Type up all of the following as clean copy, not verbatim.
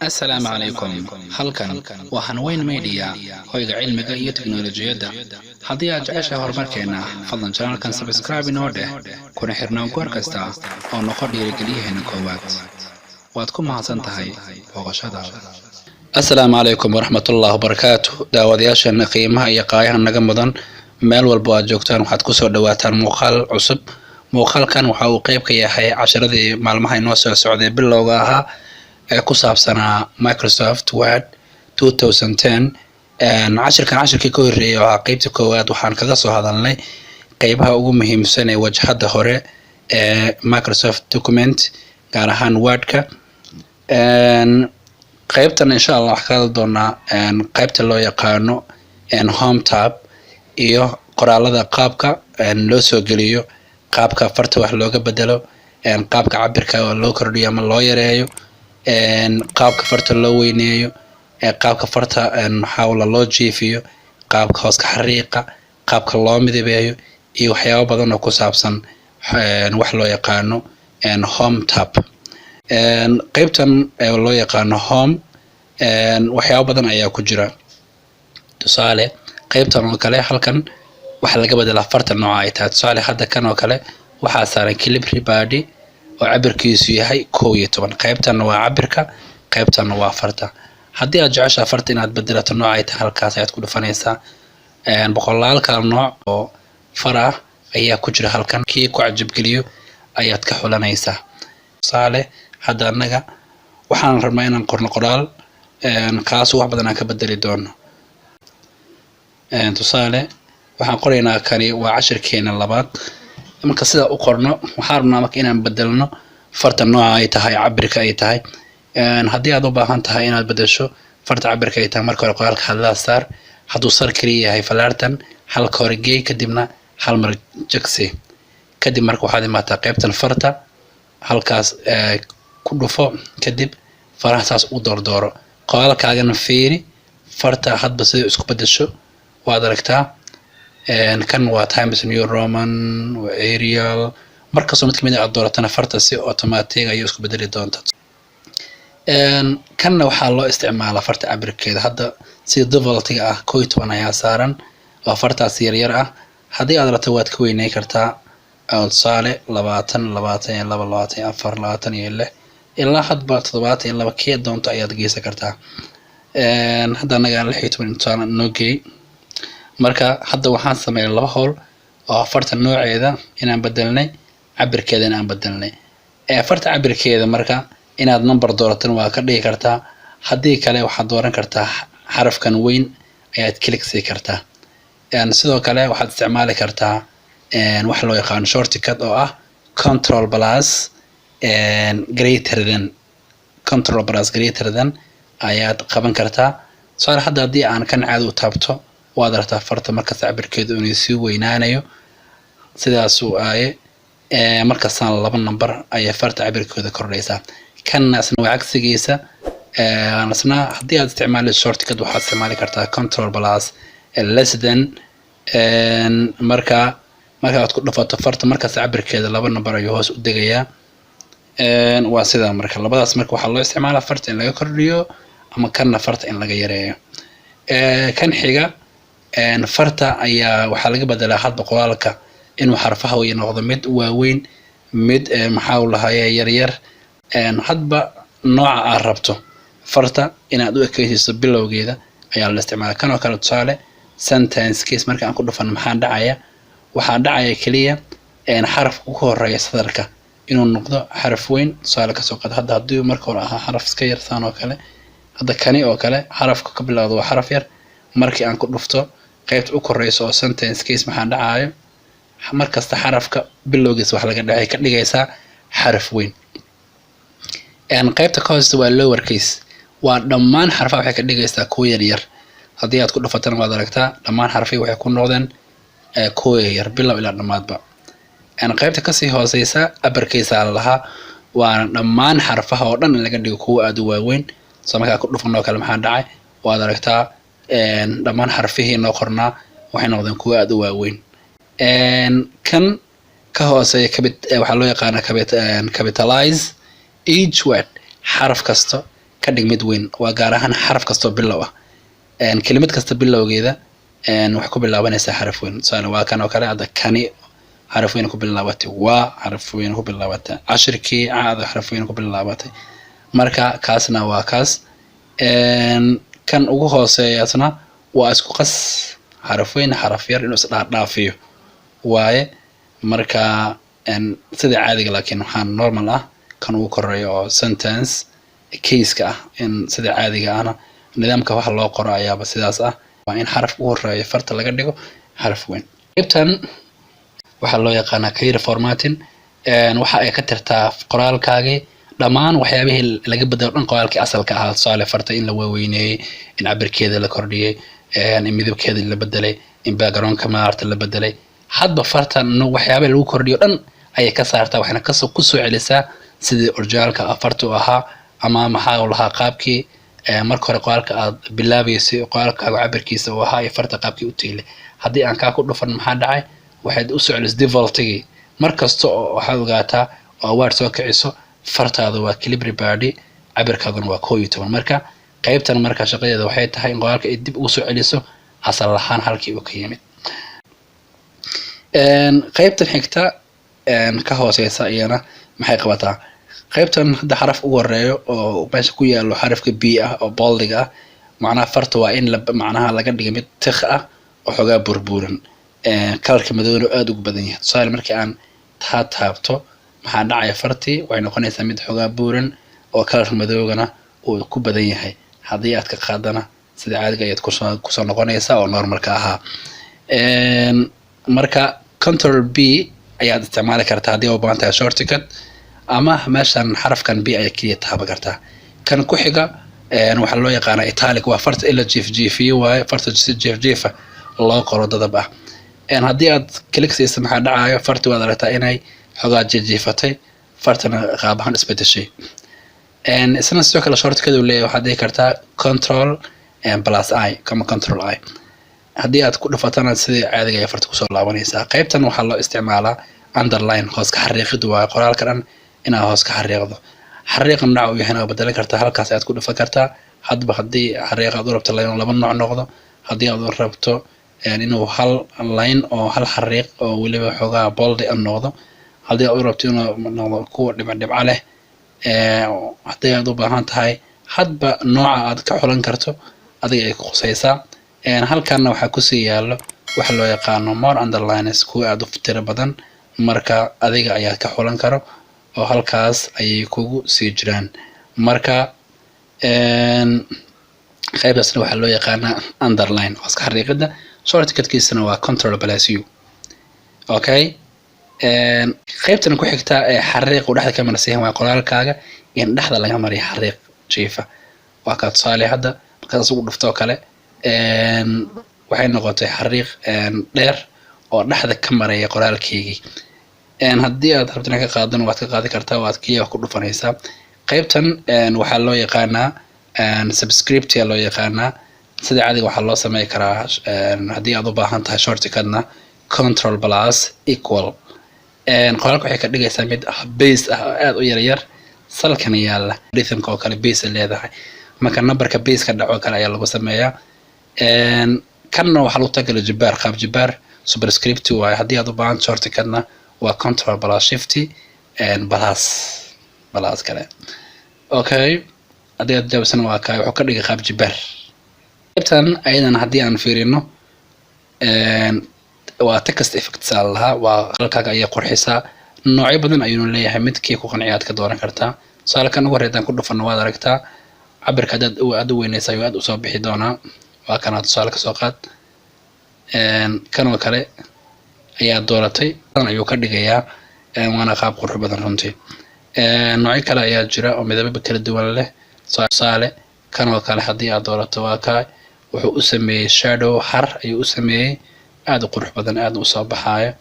السلام عليكم halkan waa Hanweyn Media hoyga cilmiga iyo tiknoolajiyada haddii aad jeceshahay horumarkeena fadlan channelkan subscribe inoo dheh kuna xirnaan goor kasta oo noqo dhiirigeliyaheena koowaad waad ku mahadsan tahay booqashadaada السلام عليكم ورحمة الله وبركاته daawadayaashan qiimaha iyo qaayaha naga mudan meel walba aad joogtaan waxaad ku soo dhawaataan muuqaal cusub muuqaalkan waxa uu qayb ka yahay casharadii maalmaha inoo soo socday bilowga ahaa ee ku saabsanaa Microsoft Word 2010 cashirkii ka horreeyay waa qaybta koowaad waxaan kaga soo hadalnay qaybaha ugu muhiimsan ee wajhada hore ee Microsoft Document gaar ahaan Word-ka qaybtan insha Allah wax kala doonaa qaybta loo yaqaano Home tab iyo qoraalada qaabka loo soo geliyo qaabka farta wax looga bedelo qaabka cabirka loo kordhiyo ama loo yareeyo qaabka farta loo weyneeyo qaabka farta xawla loo jiifiyo qaabka hoos ka xariiqa qaabka loo midabeeyo iyo waxyaabo badan oo ku saabsan wax loo yaqaano Home tab qaybtan loo yaqaano Home waxyaabo badan ayaa ku jira tusaale qaybtan oo kale halkan waxa laga bedelaa farta nooca ay tahay tusaale hadda kan oo kale waxa saaran Calibri body oo cabirkiisu yahay 11 qaybtan waa cabirka qaybtan waa farta haddii aad jeceshahay farta inaad bedelato nooca ay tahay halkaas ayaad ku dhufanaysaa boqolaal kala nooc oo far ah ayaa ku jira halkan kii ku cajab geliyo ayaad ka xulanaysaa tusaale hadda anaga waxaan rabnaa inaan qorno qoraal kaas wax badan aan ka bedeli doono tusaale waxaan qoraynaa kani waa cashirkeena labaad marka sida u qorno waxaan rabnaa marka inaan bedelno farta nooca ay tahay cabirka ay tahay haddii aad u baahan tahay inaad bedesho farta cabirka ay tahay marka hore qoraalka hadla saar hadduu sar kaliya yahay falaartan halka hore geey kadibna hal mar jagsi kadib marka waxaad imaataa qaybtan farta halkaas ku dhufo kadib faraha saas u doordooro qoraalkaagana fiiri farta hadba sida isku bedesho waad aragtaa kan waa Times New Roman Arial markaas mid kamid ah dooratana farta si automatic ay isku bedeli doonto kanna waxaa loo isticmaalaa farta cabirkeeda hadda si default-ga ah 11 ayaa saaran waa fartaas yar yar ah haddii aad rabto waad ka weynay kartaa tusaale 20 22 24 26 ilaa hadba 72 kee doonto ayaad geysan kartaa hadda anaga 16 intaan noo geey marka hadda waxaan sameeyay laba hool oo farta nooceeda inaan bedelnay cabirkeedana aan bedelnay farta cabirkeeda marka inaad number doorato waa ka dhigi kartaa haddii kale waxaad dooran kartaa xarafkan weyn ayaad click si kartaa sidoo kale waxaad isticmaali kartaa wax loo yaqaan shortcut oo ah control plus greater than ayaad qaban kartaa soo hadda haddii aan kan caadi u taabto waad aragtaa farta markaas cabirkeedu inuu sii weynaanayo sidaas uu aaye markaasna laba number ayaa farta cabirkeeda kordhaysaa kanna isna waa cagsigiisa asna haddii aad isticmaalayso shortcut waxaad isticmaali kartaa control plus less than marka aad ku dhufato farta markaas cabirkeeda laba number ayuu hoos u degayaa waa sida marka labadaas marka waxaa loo isticmaalaa farta in laga kordhiyo ama kanna farta in laga yareeyo kan xiga farta ayaa waxaa laga bedelaa hadba qoraalka inuu xarfaha way noqdo mid waaweyn mid maxaa lahaayay yar yar hadba nooca aad rabto farta inaad u ekaysiiso bilowgeeda ayaa la isticmaalaa kan oo kale tusaale sentence case marka aan ku dhufan waxaa dhacaya kaliya xarafka ugu horeeya sadarka inuu noqdo xaraf weyn tusaale ka soo qaad hadda haddii marka hore ahaa xaraf iska yar saan oo kale hadda kani oo kale xarafka ka bilowdo waa xaraf yar markii aan ku dhufto qaybta u koreyso oo sentence case maxaa dhacayo markasta xarafka bilowgiisa wax laga dhacay ka dhigaysaa xaraf weyn qaybta ka hoose waa lower case waa dhammaan xarfaha waxay ka dhigaysaa kuwa yar yar haddii aad ku dhufatana waad aragtaa dhammaan xarfihii waxay ku noqdeen kuwa yar bilow ilaa dhammaadba qaybta kasii hooseysa uppercase aa lahaa waa dhammaan xarfaha oo dhan in laga dhigo kuwa aad u waaweyn soo markaa ku dhufan oo kale maxaa dhacay waad aragtaa dhammaan xarfihii noo qornaa waxay noqdeen kuwa aad u waaweyn kan ka hooseeya waxaa loo yaqaanaa capitalize each word xaraf kasta ka dhig mid weyn waa gaar ahaan xaraf kasto bilow ah kelimad kasta bilowgeeda wax ku bilaabanaysa xaraf weyn tusaale waa kan oo kale hadda kani xaraf weyn ku bilaabatay waa xaraf weyn ku bilaabatay casharkii caada xaraf weyn ku bilaabatay marka kaasna waa kaas kan ugu hooseeyasna waa isku qas xaraf weyn xaraf yar inuu isdhaafiyo waaye marka sida caadiga laakiin waxaan normal ah kan ugu koreeyo oo sentence case-ka ah in sida caadiga ahna nidaamka wax loo qoro ayaaba sidaas ah waa in xaraf ugu horeeyo farta laga dhigo xaraf weyn qaybtan waxaa loo yaqaanaa clear formatting waxa ay ka tirtaa qoraalkaagii dhammaan waxyaabihii laga bedelo dhan qoraalkii asalka ahaa tusaale farta in la weyneeyey in cabirkeeda la kordhiyey in midabkeeda la bedelay in backgroundka maarta la bedelay hadba fartan waxyaabaha lagu kordhiyo dhan ayay ka saartaa waxayna ku soo celisaa sidii originalka farta u ahaa ama maxaa lahaa qaabkii marka hore qoraalka aad bilaabaysay qoraalkaaga cabirkiisa uu ahaa iyo farta qaabkii u tiilay haddii aan kaa ku dhufan maxaa dhacay waxaad u soo celis defaultigii markasta oo waxaad ogaataa oo word soo kiciso fartaada waa calibri body cabirkaaguna waa 11 marka qaybtan marka shaqadeeda waxay tahay in qoraalka ay dib ugu soo celiso asal ahaan halkii uu ka yimid qaybtan xigta ka hooseysa iyana maxay qabataa qaybtan hadda xaraf ugu horeeyo oo meesha ku yaalo xarafka b ah oo bold ah macnaha farta waa in macnaha laga dhigo mid tiq ah oo xogaa burburan kalarka madowna aad ugu badan yahay tusaale markii aan taabto maxaa dhacaya fartii way noqonaysaa mid xogaa buuran oo kalarka madowgana uu ku badan yahay haddii aad ka qaadana sida caadiga ayaad ku soo noqonaysaa oo normalka ahaa marka control b ayaad isticmaali kartaa haddii u baahan tahay shortcut ama meeshan xarafkan b ayaa kaliya taaban kartaa kan ku xiga waxaa loo yaqaanaa italic waa farta ila jiifjiifiyo waaye farta jiifjiifa loo qoro dadab ah haddii aad click siiso maxaa dhacayo farti waad aragtaa inay xogaa jiifatay fartana qaab ahaan isbedeshay isna sidoo kale shortcut uu leeyahay waxaad dhihi kartaa control plus i kama control i haddii aad ku dhufatana sidii caadiga ay farta kusoo laabanaysaa qaybtan waxaa loo isticmaalaa underline hoos ka xariiqid waa qoraalka dhan inaad hoos ka xariiqdo xariiq nooc uu yahay waa bedelan kartaa halkaas aad ku dhufan kartaa hadba haddii xariiq aad u rabto laba nooc noqdo haddii aad u rabto inuu hal line oo hal xariiq oo weliba xoogaa bold ah noqdo haddii aad u rabto inuu noqdo kuwa dhibco leh haddii aad u baahan tahay hadba nooca aad ka xulan karto adiga ay ku qusaysaa halkanna waxaa kusii yaalo waxa loo yaqaano more underlines kuwa aad u tiro badan marka adiga ayaa ka xulan karo oo halkaas ayay kugu sii jiraan marka qaybtaasna waxaa loo yaqaanaa underline hoos ka xariiqida shortcutkiisana waa control plus u okay qaybtan ku xigta xariiq u dhexda ka marsiin waa qoraalkaaga in dhexda laga mariyo xariiq jiifa waa ka tusaale hadda markaas ugu dhufto kale waxay noqotay xariiq dheer oo dhexda ka maraya qoraalkeygii haddii aad rabto inaad ka qaadana waad ka qaadi kartaa waad kiya ku dhufanaysaa qaybtan waxaa loo yaqaanaa subscript loo yaqaanaa sida caadiga waxaa loo sameey karaa haddii aad u baahan tahay shortcutna control plus equal qoraalka waxay ka dhigaysaa mid base ah aad u yaryar salkan yaala rhythmka oo kale base leedahay marka numberka base ka dhaco kale ayaa lagu sameeyaa kanna waxaa lagu tagala jibaar qaab jibaar superscript waaye haddii aad u baahan shortcutna waa control plus shift plus kale okay haddii aad jaabsan waa kaay wuxuu ka dhigay qaab jibaar qaybtan ayadan haddii aan fiirino waa text effects lahaa waa halkaaga ayay qurxisaa noocyo badan ayuu leeyahay midkii ku qanciyaad ka dooran kartaa tusaale kan ugu horeeyaan ku dhufano waad aragtaa cabirka aad u weynaysa ayuu aad u soo bixi doonaa waa kana tusaale ka soo qaad kan oo kale ayaa dooratay tan ayuu ka dhigayaa waana qaab qurux badan runtii noocyo kale ayaa jira oo midabo kala duwan leh tusaale kan oo kale haddii aad doorato waa ka wuxuu u sameeyay shadow har ayuu u sameeyay aad u qurux badan aad u soo baxaayo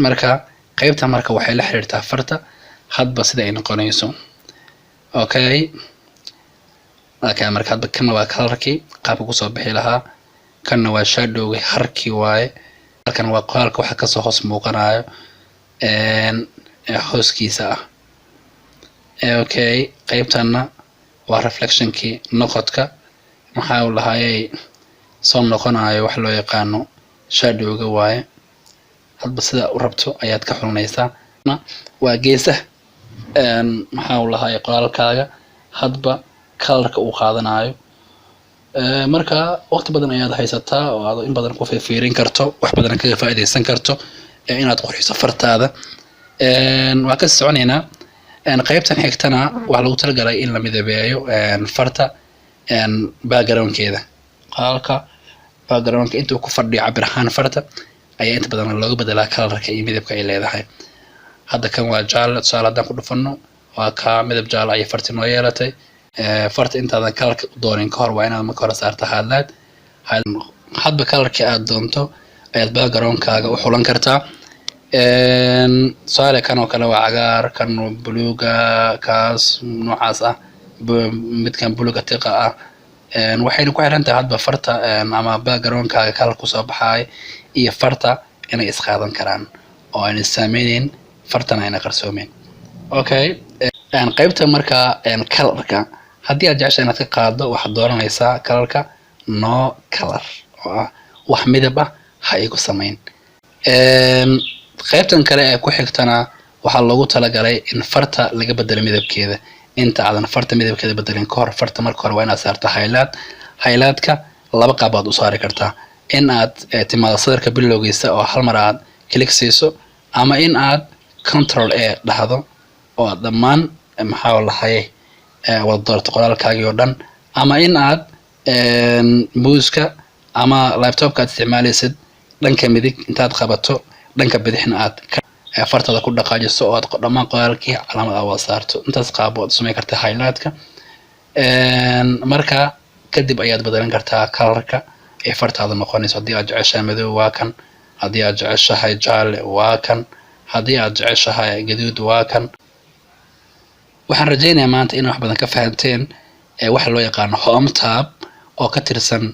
marka qaybta marka waxay la xiriirtaa farta hadba sida ay noqonayso okay marka hadba kana waa colorkii qaabka ku soo bixi lahaa kana waa shadowgi harkii waaye halkan waa qoraalka waxa kasoo hoos muuqanayo hooskiisa ah okay qaybtana waa reflectionkii noqodka maxaa uu lahaayay soo noqonayo wax loo yaqaano shadowga waaye hadba sida u rabto ayaad ka xulanaysaa waa geesaha maxaa uu lahaayay qoraalkaaga hadba colorka uu qaadanayo marka waqti badan ayaad haysataa oo aad in badan ku fiirin karto wax badan kaga faa'iideysan karto inaad qoriso fartaada waa ka soconaynaa qaybtan xigtana waxa lagu talagalay in la midabeeyo farta backgroundkeeda qoraalka backgroundka intuu ku fadhiyo cabir ahaan farta ayaa inta badan looga bedelaa colorka iyo midabka ay leedahay hadda kan waa jaalle tusaale haddaan ku dhufano waa ka midab jaalle ayay farti noo yeelatay farta intaadan colorka doonin kahor waa inaad marka hore saarta highlight hadba colorka aad doonto ayaad backgroundkaaga u xulan kartaa tusaale kan oo kale waa cagaar kan buluuga kaas noocaas ah midkan buluuga tiqa ah waxayna ku xiran tahay hadba farta ama backgroundkaaga color kusoo baxaay iyo farta inay isqaadan karaan oo ayna saameynin fartana ayna qarsoomeyn okay qaybta marka colorka haddii aad jeceshahay inaad ka qaado waxaad dooranaysaa colorka no color oo ah wax midab ah ha igu samayn qaybtan kale ee ku xigtana waxaa loogu talagalay in farta laga bedelo midabkeeda inta aadan farta midabkeeda bedelin kahor farta marka hore waa inaad saarta highlightka laba qaab aad u saari kartaa in aad timaado sadarka bilowgiisa oo hal mar aad click siiso ama in aad control a dhahdo oo dhammaan maxaa lahaye wada doorto qoraalkaagii oo dhan ama in aad muuska ama laptopka aad isticmaalaysid dhanka midig intaad qabato dhanka bidixna aad fartada ku dhaqaajiso oo aad dhammaan qoraalkii calaamad aad wada saarto intaas qaab aad samayn kartaa highlightka marka kadib ayaad bedelan kartaa colorka ee fartaada noqonayso haddii aad jeceshahay madow waa kan haddii aad jeceshahay jaalle waa kan haddii aad jeceshahay gaduud waa kan waxaan rajaynayaa maanta in wax badan ka fahanteen waxa loo yaqaano home tab oo ka tirsan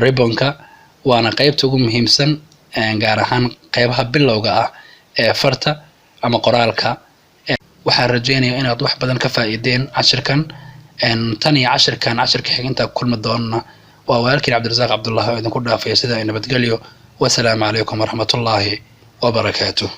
ribbonka waana qaybta ugu muhiimsan gaar ahaan qaybaha bilowga ah ee farta ama qoraalka waxaan rajaynayaa inaad wax badan ka faa'iideen cashirkan tan iyo cashirka xiginta kulmi doona waa walaalkiin Cabdirasaaq Cabdullaahi oo idinku dhaafay sida nabadgelyo wasalaamu calaykum waraxmatullaahi wabarakaatuh